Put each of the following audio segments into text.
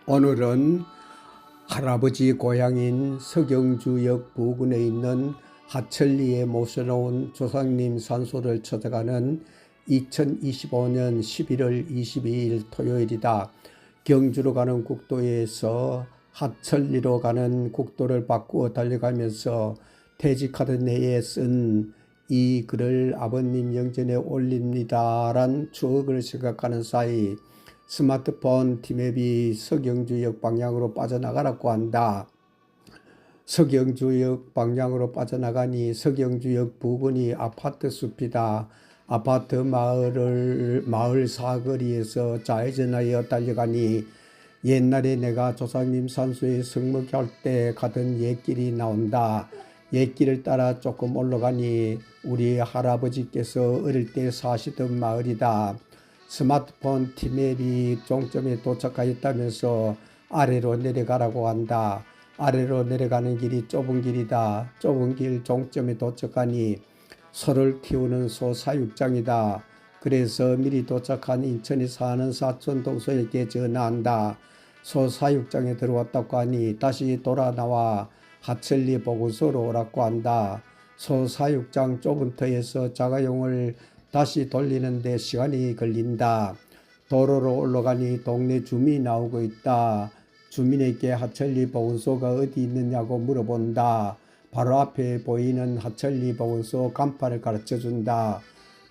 오늘은 할아버지 고향인 서경주역 부근에 있는 하천리에 모셔놓은 조상님 산소를 찾아가는 2025년 11월 22일 토요일이다. 경주로 가는 국도에서 하천리로 가는 국도를 바꾸어 달려가면서 퇴직하던 해에 쓴 이 글을 아버님 영전에 올립니다란 추억을 생각하는 사이 스마트폰 티맵이 서경주역 방향으로 빠져나가라고 한다. 서경주역 방향으로 빠져나가니 서경주역 부근이 아파트 숲이다. 아파트 마을 사거리에서 좌회전하여 달려가니 옛날에 내가 조상님 산소에 성목할 때 가던 옛길이 나온다. 옛길을 따라 조금 올라가니 우리 할아버지께서 어릴 때 사시던 마을이다. 스마트폰 티맵이 종점에 도착하였다면서 아래로 내려가라고 한다. 아래로 내려가는 길이 좁은 길이다. 좁은 길 종점에 도착하니 소를 키우는 소 사육장이다. 그래서 미리 도착한 인천에 사는 사촌 동서에게 전화한다. 소 사육장에 들어왔다고 하니 다시 돌아 나와 하천리 보고서로 오라고 한다. 소 사육장 좁은 터에서 자가용을 다시 돌리는데 시간이 걸린다. 도로로 올라가니 동네 주민이 나오고 있다. 주민에게 하천리 보건소가 어디 있느냐고 물어본다. 바로 앞에 보이는 하천리 보건소 간판을 가르쳐준다.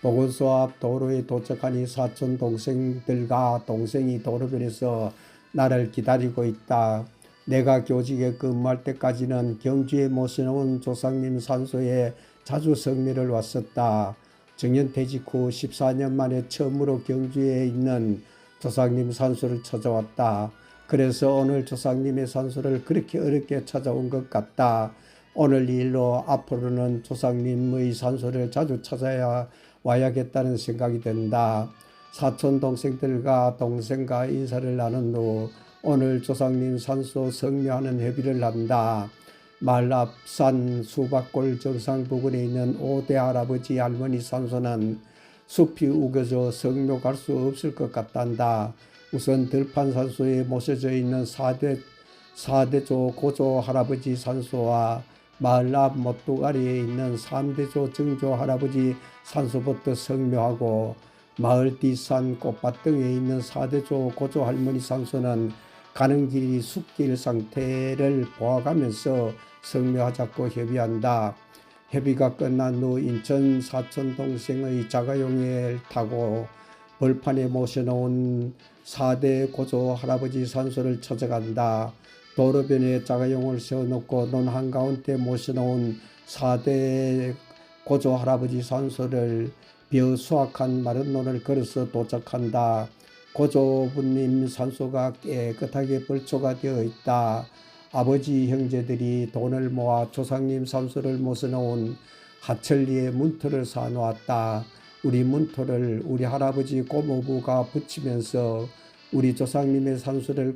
보건소 앞 도로에 도착하니 사촌 동생들과 동생이 도로변에서 나를 기다리고 있다. 내가 교직에 근무할 때까지는 경주에 모셔놓은 조상님 산소에 자주 성묘를 왔었다. 정년퇴직 후 14년 만에 처음으로 경주에 있는 조상님 산소를 찾아왔다. 그래서 오늘 조상님의 산소를 그렇게 어렵게 찾아온 것 같다. 오늘 이 일로 앞으로는 조상님의 산소를 자주 찾아야 와야겠다는 생각이 든다. 사촌 동생들과 동생과 인사를 나눈 후 오늘 조상님 산소 성묘하는 회비를 한다. 마을 앞산 수박골 정상 부근에 있는 5대 할아버지 할머니 산소는 숲이 우겨져 성묘 갈 수 없을 것 같단다. 우선 들판 산소에 모셔져 있는 4대조 고조 할아버지 산소와 마을 앞 못두가리에 있는 3대조 정조 할아버지 산소부터 성묘하고 마을 뒷산 꽃밭 등에 있는 4대조 고조 할머니 산소는 가는 길이 숲길 상태를 보아가면서 성묘하자고 협의한다. 협의가 끝난 후 인천 사촌 동생의 자가용을 타고 벌판에 모셔놓은 4대 고조 할아버지 산소를 찾아간다. 도로변에 자가용을 세워놓고 논 한가운데 모셔놓은 4대 고조 할아버지 산소를 벼 수확한 마른 논을 걸어서 도착한다. 고조부님 산소가 깨끗하게 벌초가 되어 있다. 아버지 형제들이 돈을 모아 조상님 산소를 모셔놓은 하천리에 문터를 사놓았다. 우리 문터를 우리 할아버지 고모부가 붙이면서 우리 조상님의 산소를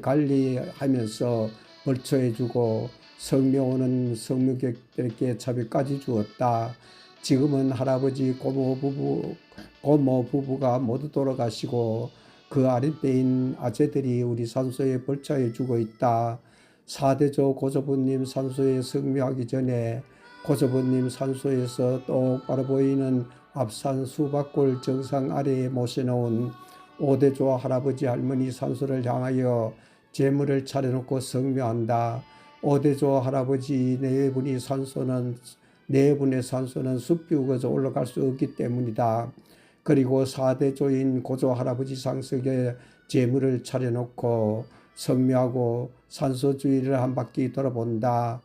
관리하면서 벌초해주고 성묘오는 성묘객들에게 차비까지 주었다. 지금은 할아버지 고모 부부가 모두 돌아가시고 그 아랫배인 아재들이 우리 산소에 벌초해 주고 있다. 4대조 고조부님 산소에 성묘하기 전에 고조부님 산소에서 똑바로 보이는 앞산 수박골 정상 아래에 모셔놓은 5대조 할아버지 할머니 산소를 향하여 제물을 차려놓고 성묘한다. 5대조 할아버지 네 분의 산소는 숲이 우거져 올라갈 수 없기 때문이다. 그리고 4대조인 고조 할아버지 상석에 제물을 차려놓고 성묘하고 산소 주위를 한 바퀴 돌아본다.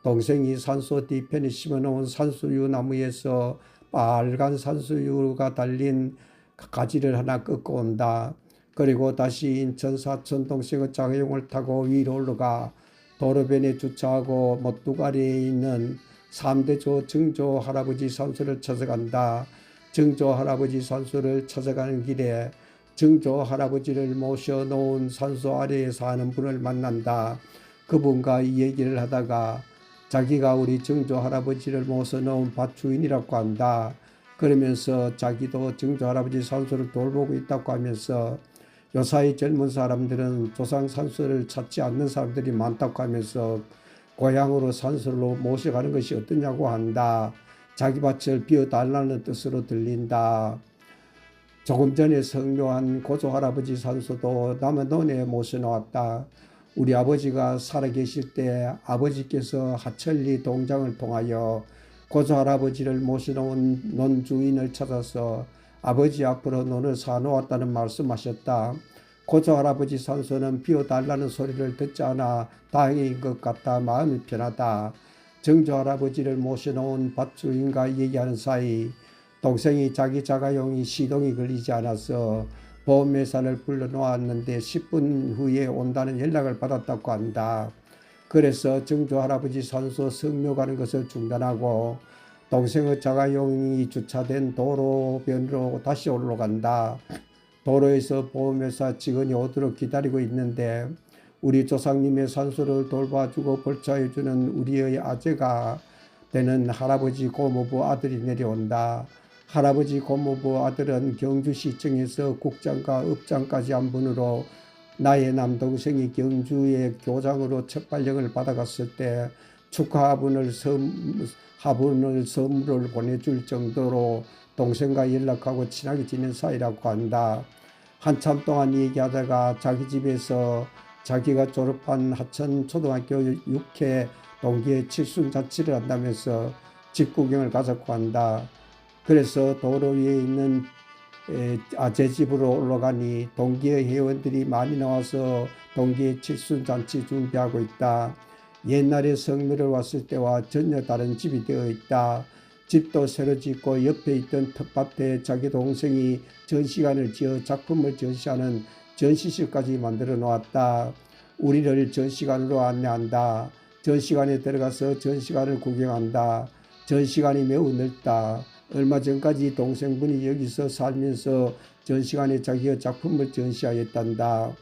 동생이 산소 뒤편에 심어놓은 산수유 나무에서 빨간 산수유가 달린 가지를 하나 꺾어 온다. 그리고 다시 인천 사촌 동생의 자가용을 타고 위로 올라가 도로변에 주차하고 못두가리에 있는 3대조 정조 할아버지 산소를 찾아간다. 정조 할아버지 산소를 찾아가는 길에 정조 할아버지를 모셔놓은 산소 아래에 사는 분을 만난다. 그분과 이 얘기를 하다가 자기가 우리 정조 할아버지를 모셔놓은 밭 주인이라고 한다. 그러면서 자기도 정조 할아버지 산소를 돌보고 있다고 하면서 요사이 젊은 사람들은 조상 산소를 찾지 않는 사람들이 많다고 하면서 고향으로 산소로 모셔가는 것이 어떠냐고 한다. 자기 밭을 비워달라는 뜻으로 들린다. 조금 전에 성묘한 고조할아버지 산소도 남의 논에 모셔놓았다. 우리 아버지가 살아계실 때 아버지께서 하천리 동장을 통하여 고조할아버지를 모셔놓은 논 주인을 찾아서 아버지 앞으로 논을 사놓았다는 말씀하셨다. 고조할아버지 산소는 비워달라는 소리를 듣지 않아 다행인 것 같다. 마음이 편하다. 정조할아버지를 모셔놓은 밭주인과 얘기하는 사이 동생이 자기 자가용이 시동이 걸리지 않아서 보험회사를 불러놓았는데 10분 후에 온다는 연락을 받았다고 한다. 그래서 정조할아버지 산소 성묘 가는 것을 중단하고 동생의 자가용이 주차된 도로변으로 다시 올라간다. 도로에서 보험회사 직원이 오도록 기다리고 있는데 우리 조상님의 산소를 돌봐주고 벌초해주는 우리의 아재가 되는 할아버지 고모부 아들이 내려온다. 할아버지 고모부 아들은 경주시청에서 국장과 읍장까지 한 분으로 나의 남동생이 경주의 교장으로 첫 발령을 받아갔을 때 축하 화분을 선물을 보내줄 정도로 동생과 연락하고 친하게 지낸 사이라고 한다. 한참 동안 얘기하다가 자기 집에서 자기가 졸업한 하천초등학교 6회 동기의 칠순잔치를 한다면서 집 구경을 가자고 한다. 그래서 도로 위에 있는 아재 집으로 올라가니 동기의 회원들이 많이 나와서 동기의 칠순잔치 준비하고 있다. 옛날에 성묘를 왔을 때와 전혀 다른 집이 되어 있다. 집도 새로 짓고 옆에 있던 텃밭에 자기 동생이 전시관을 지어 작품을 전시하는 전시실까지 만들어 놓았다. 우리를 전시관으로 안내한다. 전시관에 들어가서 전시관을 구경한다. 전시관이 매우 넓다. 얼마 전까지 동생분이 여기서 살면서 전시관에 자기의 작품을 전시하였단다.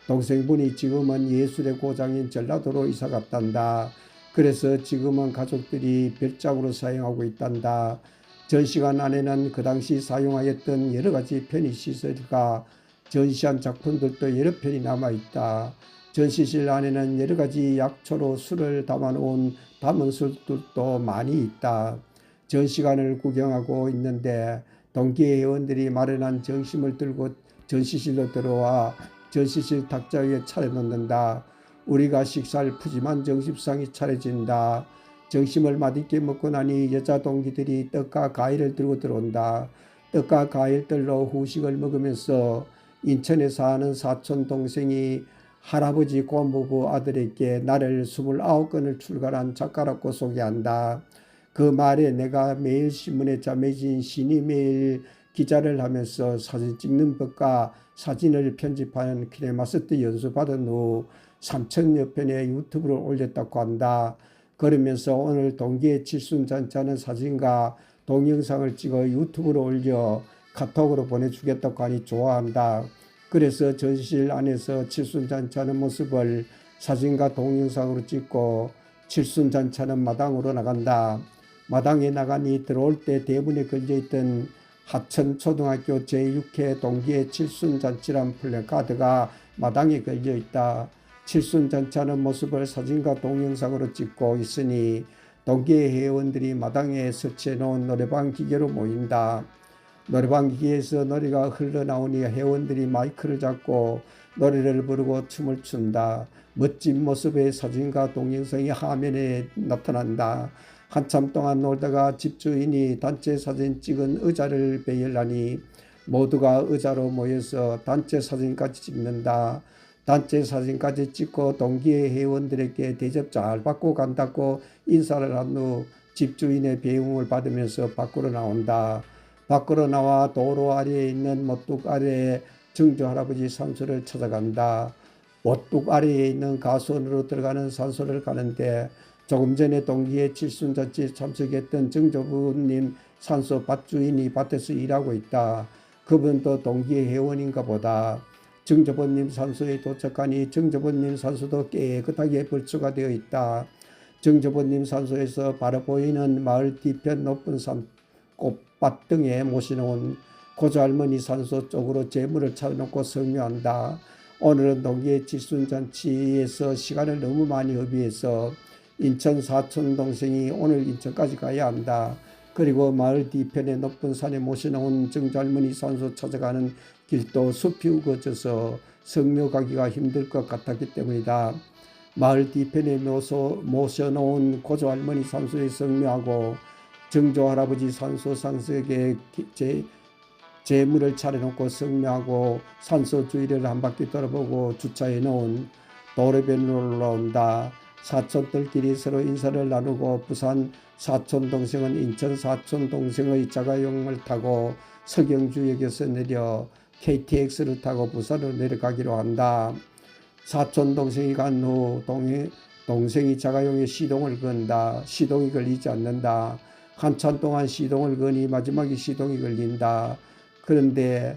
동생분이 지금은 예술의 고장인 전라도로 이사 갔단다. 그래서 지금은 가족들이 별장으로 사용하고 있단다. 전시관 안에는 그 당시 사용하였던 여러 가지 편의시설과 전시한 작품들도 여러 편이 남아있다. 전시실 안에는 여러 가지 약초로 술을 담아놓은 담은술들도 많이 있다. 전시관을 구경하고 있는데 동기 회원들이 마련한 정심을 들고 전시실로 들어와 전시실 탁자 위에 차려놓는다. 우리가 식사할 푸짐한 정심상이 차려진다. 정심을 맛있게 먹고 나니 여자 동기들이 떡과 과일을 들고 들어온다. 떡과 과일들로 후식을 먹으면서 인천에 사는 사촌 동생이 할아버지 고모부 아들에게 나를 29건을 출간한 작가라고 소개한다. 그 말에 내가 매일 신문에 자매진 신이 매일 기자를 하면서 사진 찍는 법과 사진을 편집하는 키네마스터 연수받은 후 3,000여 편의 유튜브를 올렸다고 한다. 그러면서 오늘 동기의 칠순잔치하는 사진과 동영상을 찍어 유튜브로 올려 카톡으로 보내주겠다고 하니 좋아한다. 그래서 전시실 안에서 칠순잔치하는 모습을 사진과 동영상으로 찍고 칠순잔치하는 마당으로 나간다. 마당에 나가니 들어올 때 대문에 걸려있던 하천초등학교 제6회 동기의 칠순잔치란 플래카드가 마당에 걸려있다. 칠순잔치하는 모습을 사진과 동영상으로 찍고 있으니 동기의 회원들이 마당에 설치해놓은 노래방 기계로 모인다. 노래방 기계에서 노래가 흘러나오니 회원들이 마이크를 잡고 노래를 부르고 춤을 춘다. 멋진 모습의 사진과 동영상이 화면에 나타난다. 한참 동안 놀다가 집주인이 단체 사진 찍은 의자를 배열하니 모두가 의자로 모여서 단체 사진까지 찍는다. 단체 사진까지 찍고 동기의 회원들에게 대접 잘 받고 간다고 인사를 한 후 집주인의 배웅을 받으면서 밖으로 나온다. 밖으로 나와 도로 아래에 있는 모뚝 아래에 정조할아버지 산소를 찾아간다. 모뚝 아래에 있는 가수원으로 들어가는 산소를 가는데 조금 전에 동기의 칠순잔치에 참석했던 정조부님 산소 밭주인이 밭에서 일하고 있다. 그분도 동기의 회원인가 보다. 정조부님 산소에 도착하니 정조부님 산소도 깨끗하게 벌초가 되어 있다. 정조부님 산소에서 바로 보이는 마을 뒤편 높은 산 꽃밭 등에 모셔놓은 고조할머니 산소 쪽으로 재물을 차려놓고 성묘한다. 오늘은 동기의 칠순잔치에서 시간을 너무 많이 허비해서 인천 사촌 동생이 오늘 인천까지 가야 한다. 그리고 마을 뒤편의 높은 산에 모셔놓은 정잘머니 산소 찾아가는 길도 숲이 우거져서 성묘 가기가 힘들 것 같았기 때문이다. 마을 뒤편에 모셔놓은 고조할머니 산소에 성묘하고 정조할아버지 산소 상석에 제물을 차려놓고 성묘하고 산소 주위를 한 바퀴 돌아보고 주차해 놓은 도로변으로 올라온다. 사촌들끼리 서로 인사를 나누고 부산 사촌동생은 인천 사촌동생의 자가용을 타고 서경주역에서 내려 KTX를 타고 부산으로 내려가기로 한다. 사촌동생이 간 후 동생이 자가용에 시동을 건다. 시동이 걸리지 않는다. 한참 동안 시동을 거니 마지막에 시동이 걸린다. 그런데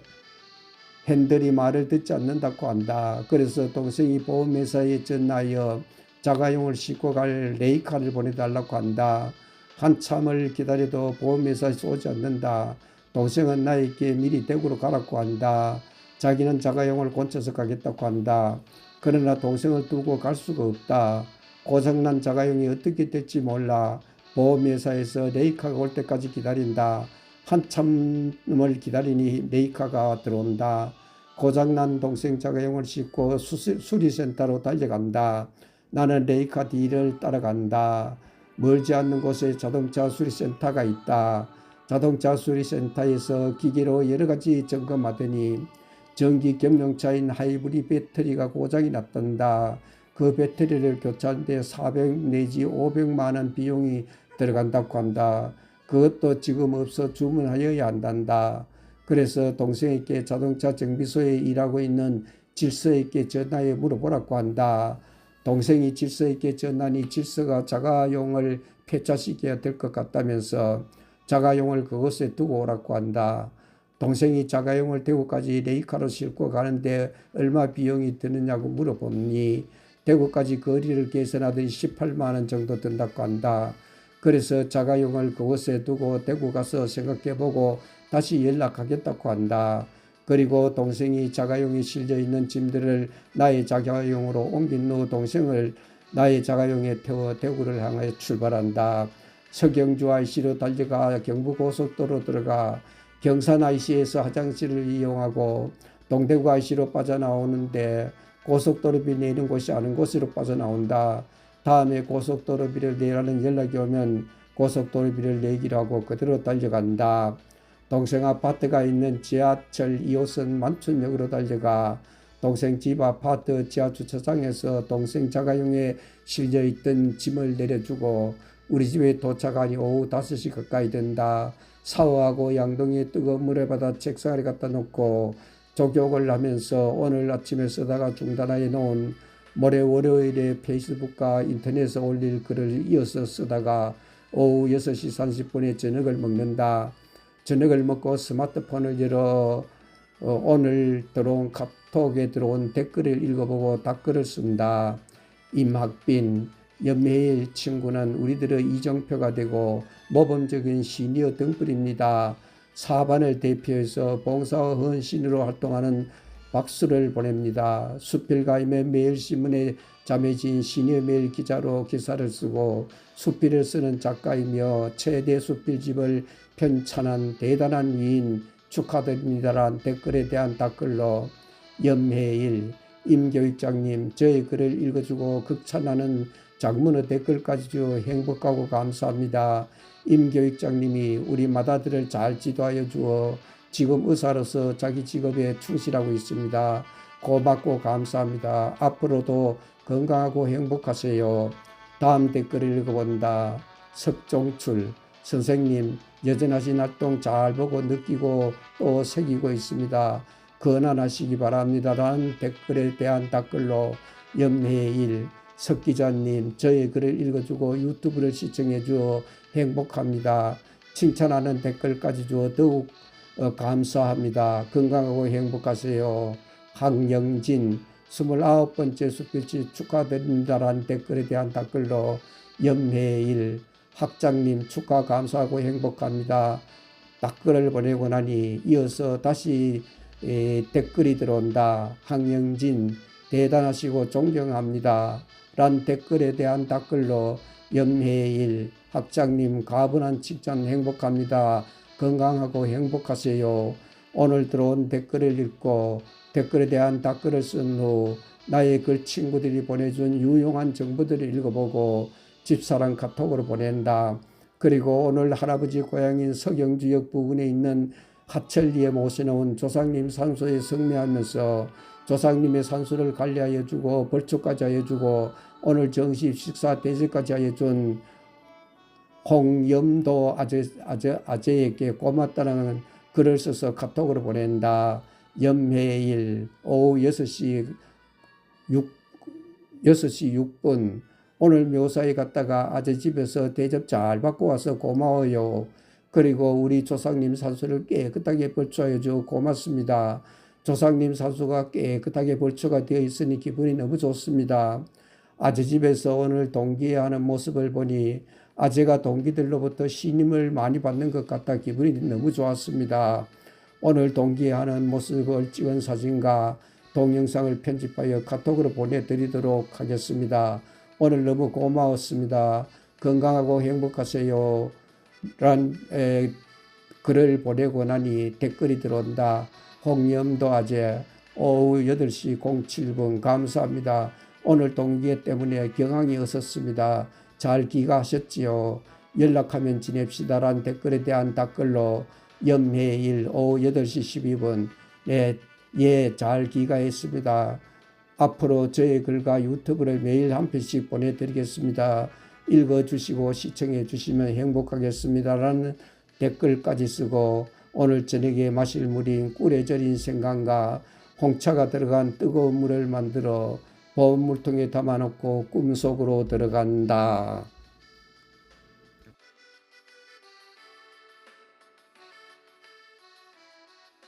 핸들이 말을 듣지 않는다고 한다. 그래서 동생이 보험회사에 전화하여 자가용을 싣고 갈 레이카를 보내달라고 한다. 한참을 기다려도 보험회사에서 오지 않는다. 동생은 나에게 미리 대구로 가라고 한다. 자기는 자가용을 곤쳐서 가겠다고 한다. 그러나 동생을 두고 갈 수가 없다. 고장난 자가용이 어떻게 될지 몰라. 보험회사에서 레이카가 올 때까지 기다린다. 한참을 기다리니 레이카가 들어온다. 고장난 동생 자가용을 싣고 수리센터로 달려간다. 나는 레이카 뒤를 따라간다. 멀지 않는 곳에 자동차 수리센터가 있다. 자동차 수리센터에서 기계로 여러 가지 점검하더니 전기 경용차인 하이브리드 배터리가 고장이 났단다. 그 배터리를 교체하는데 400 내지 500만 원 비용이 들어간다고 한다. 그것도 지금 없어 주문하여야 한단다. 그래서 동생에게 자동차 정비소에 일하고 있는 질서에게 전화해 물어보라고 한다. 동생이 질서에게 전화하니 질서가 자가용을 폐차시켜야 될 것 같다면서 자가용을 그곳에 두고 오라고 한다. 동생이 자가용을 대구까지 레이카로 싣고 가는데 얼마 비용이 드느냐고 물어보니 대구까지 거리를 계산하더니 18만 원 정도 든다고 한다. 그래서 자가용을 그곳에 두고 대구 가서 생각해보고 다시 연락하겠다고 한다. 그리고 동생이 자가용에 실려있는 짐들을 나의 자가용으로 옮긴 후 동생을 나의 자가용에 태워 대구를 향해 출발한다. 서경주 IC로 달려가 경부고속도로 들어가 경산 IC에서 화장실을 이용하고 동대구 IC로 빠져나오는데 고속도로비 내리는 곳이 아닌 곳으로 빠져나온다. 다음에 고속도로비를 내라는 연락이 오면 고속도로비를 내기로 하고 그대로 달려간다. 동생 아파트가 있는 지하철 2호선 만촌역으로 달려가 동생 집 아파트 지하주차장에서 동생 자가용에 실려있던 짐을 내려주고 우리 집에 도착하니 오후 5시 가까이 된다. 샤워하고 양동이에 뜨거운 물에 받아 책상에 갖다 놓고 족욕을 하면서 오늘 아침에 쓰다가 중단해 놓은 모레 월요일에 페이스북과 인터넷에 올릴 글을 이어서 쓰다가 오후 6시 30분에 저녁을 먹는다. 저녁을 먹고 스마트폰을 열어 오늘 들어온 카톡에 들어온 댓글을 읽어보고 답글을 쓴다. 임학빈, 연매일 친구는 우리들의 이정표가 되고 모범적인 시니어 등불입니다. 사반을 대표해서 봉사와 헌신으로 활동하는 박수를 보냅니다. 수필가임의 매일신문에 잠해진 시니어 메일 기자로 기사를 쓰고 수필을 쓰는 작가이며 최대 수필집을 편찬한 대단한 위인 축하드립니다란 댓글에 대한 답글로 염해일 임교육장님 저의 글을 읽어주고 극찬하는 장문의 댓글까지 주 행복하고 감사합니다. 임교육장님이 우리 맏아들을 잘 지도하여 주어 지금 의사로서 자기 직업에 충실하고 있습니다. 고맙고 감사합니다. 앞으로도 건강하고 행복하세요. 다음 댓글을 읽어본다. 석종출 선생님 여전하신 활동 잘 보고 느끼고 또 새기고 있습니다. 건안하시기 바랍니다. 라는 댓글에 대한 답글로 염해일 석기자님 저의 글을 읽어주고 유튜브를 시청해 주어 행복합니다. 칭찬하는 댓글까지 주어 더욱 감사합니다. 건강하고 행복하세요. 황영진 29번째 수필집 축하드립니다라는 댓글에 대한 답글로 염해일 학장님 축하 감사하고 행복합니다. 댓글을 보내고 나니 이어서 다시 댓글이 들어온다. 황영진 대단하시고 존경합니다. 란 댓글에 대한 댓글로 염혜일 학장님 가분한 칭찬 행복합니다. 건강하고 행복하세요. 오늘 들어온 댓글을 읽고 댓글에 대한 댓글을 쓴 후 나의 글 친구들이 보내준 유용한 정보들을 읽어보고 집사람 카톡으로 보낸다. 그리고 오늘 할아버지 고향인 서경주역 부근에 있는 하천리에 모셔놓은 조상님 산소에 성례하면서 조상님의 산소를 관리하여 주고 벌초까지 하여 주고 오늘 정식 식사 대접까지 하여 준 홍염도 아재에게 고맙다는 글을 써서 카톡으로 보낸다. 염해일 오후 6시 6분 오늘 묘사에 갔다가 아재 집에서 대접 잘 받고 와서 고마워요. 그리고 우리 조상님 산소를 깨끗하게 벌초하여 줘 고맙습니다. 조상님 산소가 깨끗하게 벌초가 되어 있으니 기분이 너무 좋습니다. 아재 집에서 오늘 동기회하는 모습을 보니 아재가 동기들로부터 신임을 많이 받는 것 같아 기분이 너무 좋았습니다. 오늘 동기회하는 모습을 찍은 사진과 동영상을 편집하여 카톡으로 보내드리도록 하겠습니다. 오늘 너무 고마웠습니다. 건강하고 행복하세요. 란 글을 보내고 나니 댓글이 들어온다. 홍염도 아재 오후 8시 07분 감사합니다. 오늘 동기회 때문에 경황이 없었습니다. 잘 귀가하셨지요? 연락하면 지냅시다. 란 댓글에 대한 댓글로 염해일 오후 8시 12분 예, 잘 귀가했습니다. 앞으로 저의 글과 유튜브를 매일 한 편씩 보내드리겠습니다. 읽어주시고 시청해 주시면 행복하겠습니다. 라는 댓글까지 쓰고 오늘 저녁에 마실 물인 꿀에 절인 생강과 홍차가 들어간 뜨거운 물을 만들어 보온물통에 담아놓고 꿈속으로 들어간다.